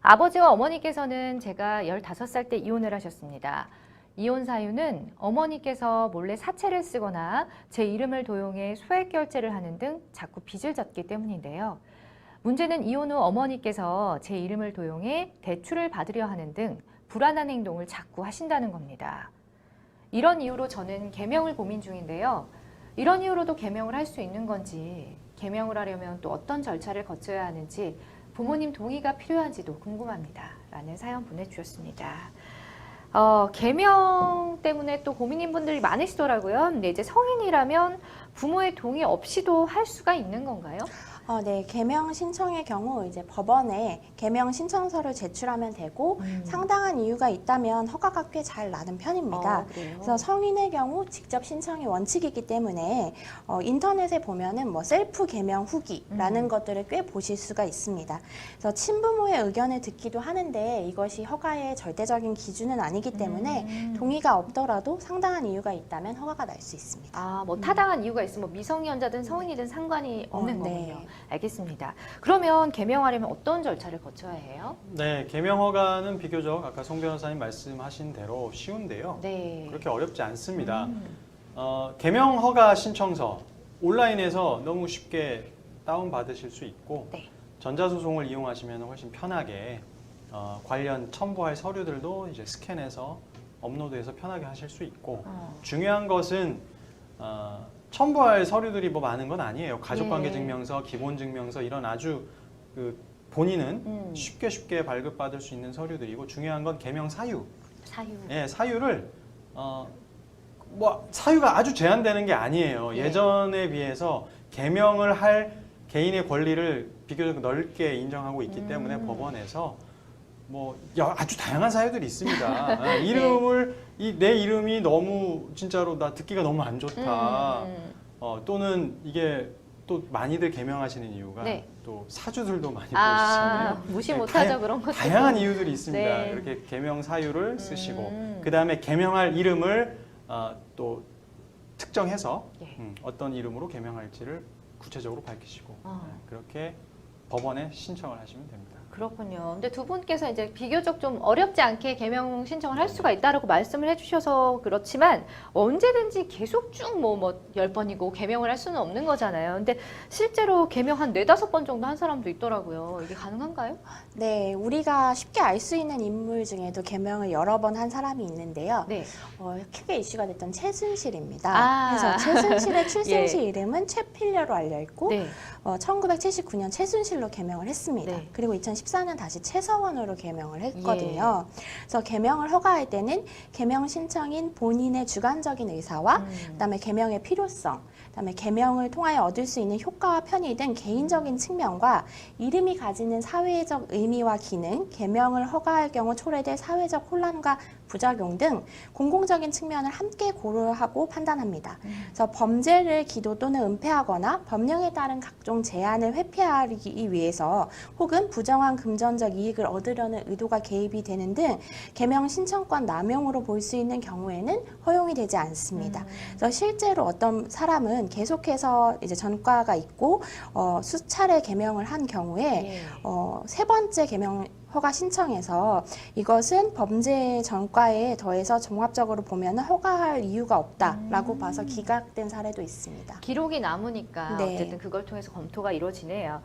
아버지와 어머니께서는 제가 15살 때 이혼을 하셨습니다. 이혼 사유는 어머니께서 몰래 사채를 쓰거나 제 이름을 도용해 소액 결제를 하는 등 자꾸 빚을 졌기 때문인데요. 문제는 이혼 후 어머니께서 제 이름을 도용해 대출을 받으려 하는 등 불안한 행동을 자꾸 하신다는 겁니다. 이런 이유로 저는 개명을 고민 중인데요. 이런 이유로도 개명을 할 수 있는 건지, 개명을 하려면 또 어떤 절차를 거쳐야 하는지, 부모님 동의가 필요한지도 궁금합니다. 라는 사연 보내주셨습니다. 개명 때문에 또 고민인 분들이 많으시더라고요. 근데 이제 성인이라면 부모의 동의 없이도 할 수가 있는 건가요? 네, 개명 신청의 경우 이제 법원에 개명 신청서를 제출하면 되고 상당한 이유가 있다면 허가가 꽤 잘 나는 편입니다. 그래서 성인의 경우 직접 신청이 원칙이기 때문에 인터넷에 보면은 뭐 셀프 개명 후기라는 것들을 꽤 보실 수가 있습니다. 그래서 친부모의 의견을 듣기도 하는데 이것이 허가의 절대적인 기준은 아니기 때문에 동의가 없더라도 상당한 이유가 있다면 허가가 날 수 있습니다. 뭐 타당한 이유가 있으면 미성년자든 성인이든 상관이 없는 네. 거군요. 알겠습니다. 그러면 개명하려면 어떤 절차를 거쳐야 해요? 네, 개명 허가는 비교적 아까 송 변호사님 말씀하신 대로 쉬운데요. 네. 그렇게 어렵지 않습니다. 개명 허가 신청서 온라인에서 너무 쉽게 다운받으실 수 있고 네. 전자소송을 이용하시면 훨씬 편하게 관련 첨부할 서류들도 이제 스캔해서 업로드해서 편하게 하실 수 있고 중요한 것은 첨부할 서류들이 뭐 많은 건 아니에요. 가족관계증명서, 기본증명서 이런 아주 본인은 쉽게 발급받을 수 있는 서류들이고 중요한 건 개명 사유. 사유. 예, 사유를 뭐 사유가 아주 제한되는 게 아니에요. 네. 예전에 비해서 개명을 할 개인의 권리를 비교적 넓게 인정하고 있기 때문에 법원에서 뭐 아주 다양한 사유들이 있습니다. 이름을 내 이름이 너무 진짜로 나 듣기가 너무 안 좋다. 또는 이게 또 많이들 개명하시는 이유가 네. 또 사주들도 많이 보시잖아요. 무시 네, 못하죠 그런 것도. 다양한 이유들이 있습니다. 네. 그렇게 개명 사유를 쓰시고 그 다음에 개명할 이름을 또 특정해서 예. 어떤 이름으로 개명할지를 구체적으로 밝히시고 그렇게 법원에 신청을 하시면 됩니다. 그렇군요. 근데 두 분께서 이제 비교적 좀 어렵지 않게 개명 신청을 할 수가 있다라고 말씀을 해주셔서 그렇지만 언제든지 계속 쭉 뭐 10번이고 개명을 할 수는 없는 거잖아요. 근데 실제로 개명 한 4-5번 정도 한 사람도 있더라고요. 이게 가능한가요? 네, 우리가 쉽게 알 수 있는 인물 중에도 개명을 여러 번 한 사람이 있는데요. 네. 크게 이슈가 됐던 최순실입니다. 그래서 최순실의 출생시 이름은 최필려로 알려 있고 네. 1979년 최순실로 개명을 했습니다. 네. 그리고 2014년 다시 최서원으로 개명을 했거든요. 그래서 개명을 허가할 때는 개명 신청인 본인의 주관적인 의사와 그다음에 개명의 필요성, 그다음에 개명을 통하여 얻을 수 있는 효과와 편의 등 개인적인 측면과 이름이 가지는 사회적 의미와 기능, 개명을 허가할 경우 초래될 사회적 혼란과 부작용 등 공공적인 측면을 함께 고려하고 판단합니다. 그래서 범죄를 기도 또는 은폐하거나 법령에 따른 각종 제한을 회피하기 위해서 혹은 부정한 금전적 이익을 얻으려는 의도가 개입이 되는 등 개명 신청권 남용으로 볼 수 있는 경우에는 허용이 되지 않습니다. 그래서 실제로 어떤 사람은 계속해서 이제 전과가 있고 수차례 개명을 한 경우에 3번째 개명 허가 신청에서 이것은 범죄 전과에 더해서 종합적으로 보면 허가할 이유가 없다라고 봐서 기각된 사례도 있습니다. 기록이 남으니까 네. 어쨌든 그걸 통해서 검토가 이루어지네요.